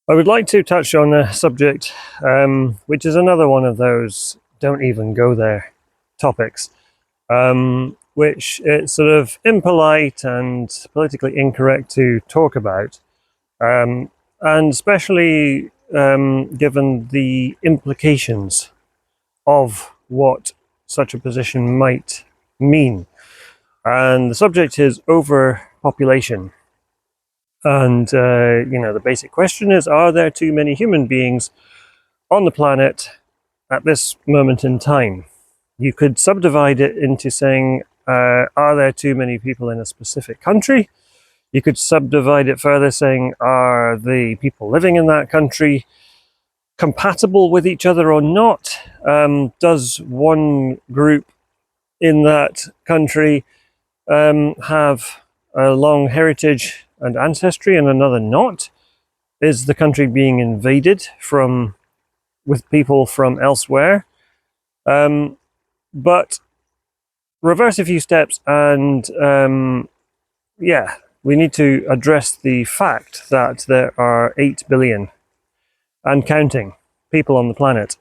I would like to touch on a subject which is another one of those don't even go there topics, which it's sort of impolite and politically incorrect to talk about, and especially given the implications of what such a position might mean. And the subject is overpopulation. And, the basic question is, are there too many human beings on the planet at this moment in time? You could subdivide it into saying, are there too many people in a specific country? You could subdivide it further saying, are the people living in that country compatible with each other or not? Does one group in that country have a long heritage and ancestry and another not? Is the country being invaded with people from elsewhere? But reverse a few steps and we need to address the fact that there are 8 billion and counting people on the planet.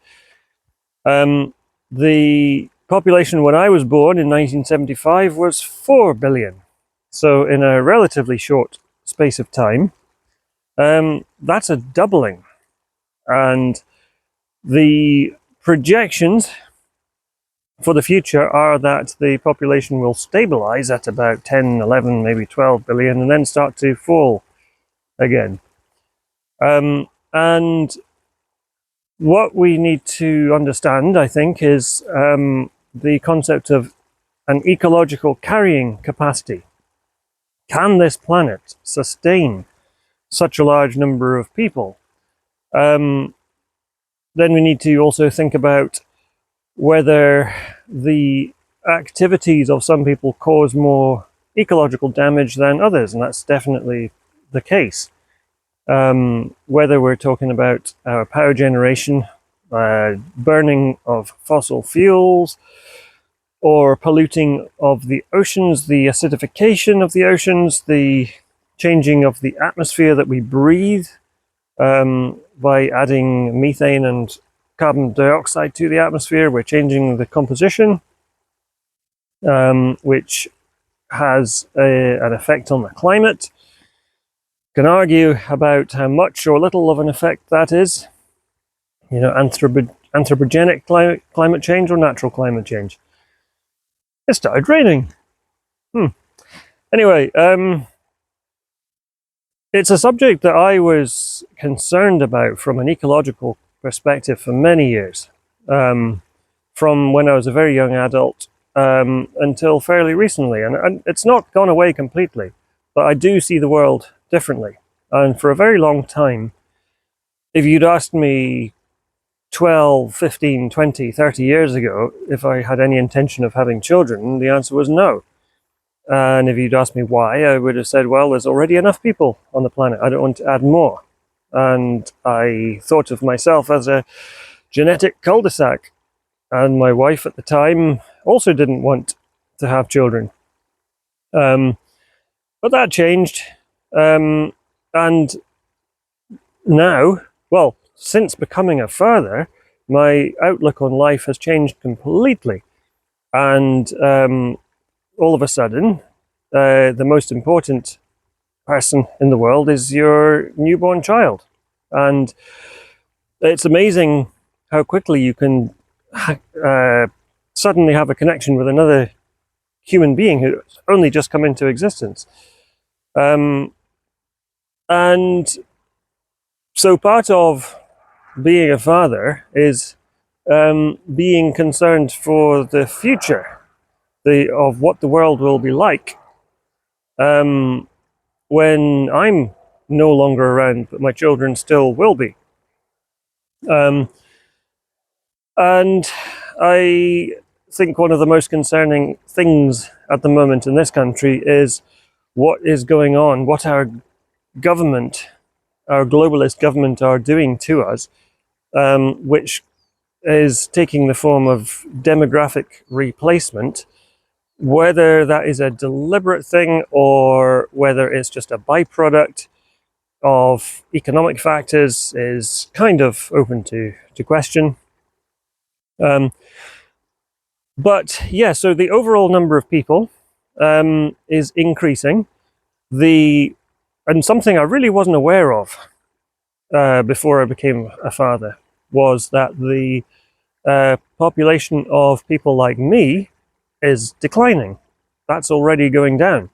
The population when I was born in 1975 was 4 billion. So in a relatively short space of time, that's a doubling. And the projections for the future are that the population will stabilize at about 10, 11, maybe 12 billion and then start to fall again. And what we need to understand, I think, is the concept of an ecological carrying capacity. Can this planet sustain such a large number of people? Then we need to also think about whether the activities of some people cause more ecological damage than others, and that's definitely the case. Whether we're talking about our power generation, burning of fossil fuels, or polluting of the oceans, the acidification of the oceans, the changing of the atmosphere that we breathe by adding methane and carbon dioxide to the atmosphere. We're changing the composition, which has an effect on the climate. Can argue about how much or little of an effect that is. Anthropogenic climate change or natural climate change. It started raining. Anyway, it's a subject that I was concerned about from an ecological perspective for many years, from when I was a very young adult until fairly recently. And it's not gone away completely, but I do see the world differently. And for a very long time, if you'd asked me 12, 15, 20, 30 years ago if I had any intention of having children, the answer was no. And if you'd asked me why, I would have said, well, there's already enough people on the planet. I don't want to add more. And I thought of myself as a genetic cul-de-sac. And my wife at the time also didn't want to have children. But that changed. And now, well, since becoming a father, my outlook on life has changed completely. And all of a sudden, the most important person in the world is your newborn child. And it's amazing how quickly you can suddenly have a connection with another human being who's only just come into existence. And so part of being a father is being concerned for the future of what the world will be like when I'm no longer around, but my children still will be. And I think one of the most concerning things at the moment in this country is what is going on, what our government, our globalist government, are doing to us, which is taking the form of demographic replacement. Whether that is a deliberate thing or whether it's just a byproduct, of economic factors is kind of open to question. But yeah, so the overall number of people is increasing. And something I really wasn't aware of before I became a father was that the population of people like me is declining. That's already going down.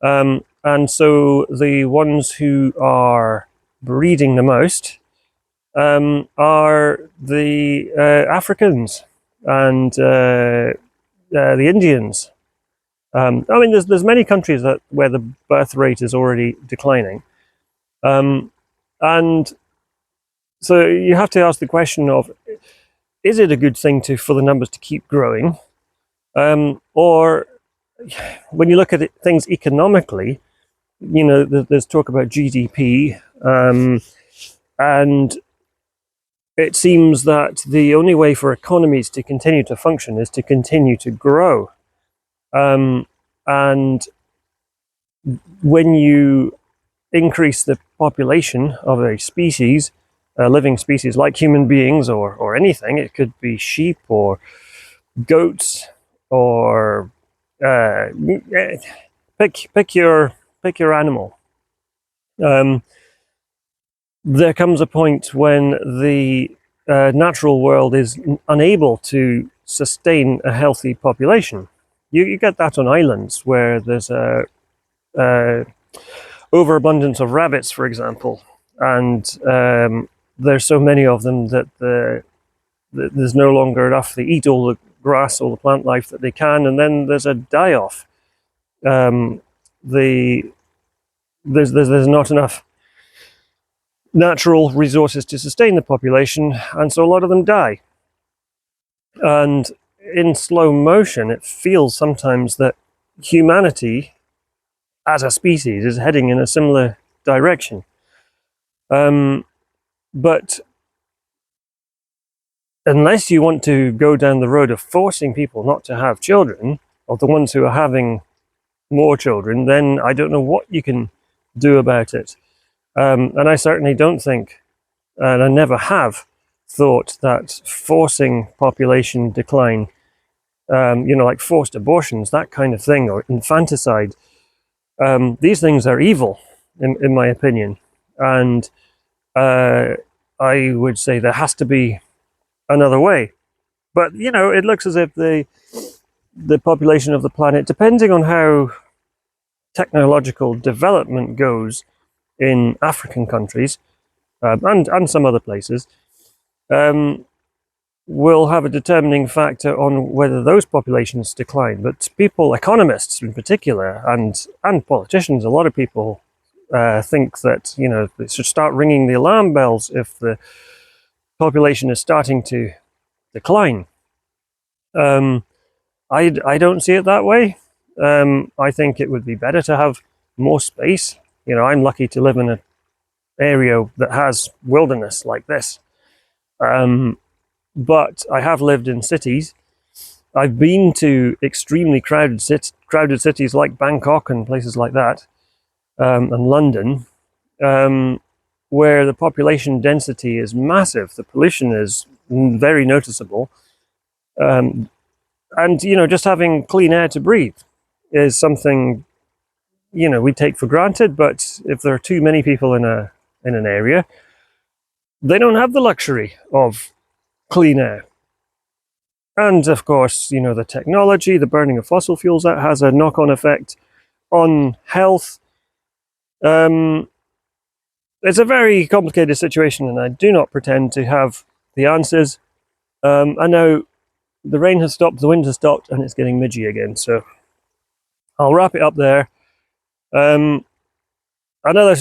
And so the ones who are breeding the most are the Africans and the Indians. I mean, there's many countries where the birth rate is already declining, and so you have to ask the question of: is it a good thing for the numbers to keep growing, or when you look at things economically, there's talk about GDP, and it seems that the only way for economies to continue to function is to continue to grow. And when you increase the population of a species, a living species like human beings or anything, it could be sheep or goats or pick your animal. There comes a point when the natural world is unable to sustain a healthy population. You get that on islands where there's a overabundance of rabbits, for example, and there's so many of them that there's no longer enough. They eat all the grass, all the plant life that they can, and then there's a die-off. There's not enough natural resources to sustain the population, and so a lot of them die. And in slow motion, it feels sometimes that humanity as a species is heading in a similar direction. But unless you want to go down the road of forcing people not to have children, or the ones who are having more children, then I don't know what you can do about it. And I certainly don't think, and I never have thought, that forcing population decline, like forced abortions, that kind of thing, or infanticide, these things are evil, in my opinion. And I would say there has to be another way. But, it looks as if the population of the planet, depending on how technological development goes in African countries and some other places, will have a determining factor on whether those populations decline. But people, economists in particular, and politicians, a lot of people think that they should start ringing the alarm bells if the population is starting to decline. I don't see it that way. I think it would be better to have more space. I'm lucky to live in an area that has wilderness like this. But I have lived in cities. I've been to extremely crowded cities like Bangkok and places like that, and London, where the population density is massive. The pollution is very noticeable. And just having clean air to breathe is something we take for granted. But if there are too many people in an area, they don't have the luxury of clean air. And of course, the technology, the burning of fossil fuels, that has a knock-on effect on health. It's a very complicated situation, and I do not pretend to have the answers. I know the rain has stopped, the wind has stopped, and it's getting midgy again, so I'll wrap it up there. Another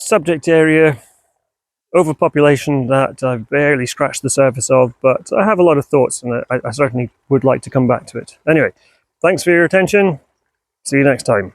subject area, overpopulation, that I've barely scratched the surface of, but I have a lot of thoughts, and I certainly would like to come back to it. Anyway, thanks for your attention. See you next time.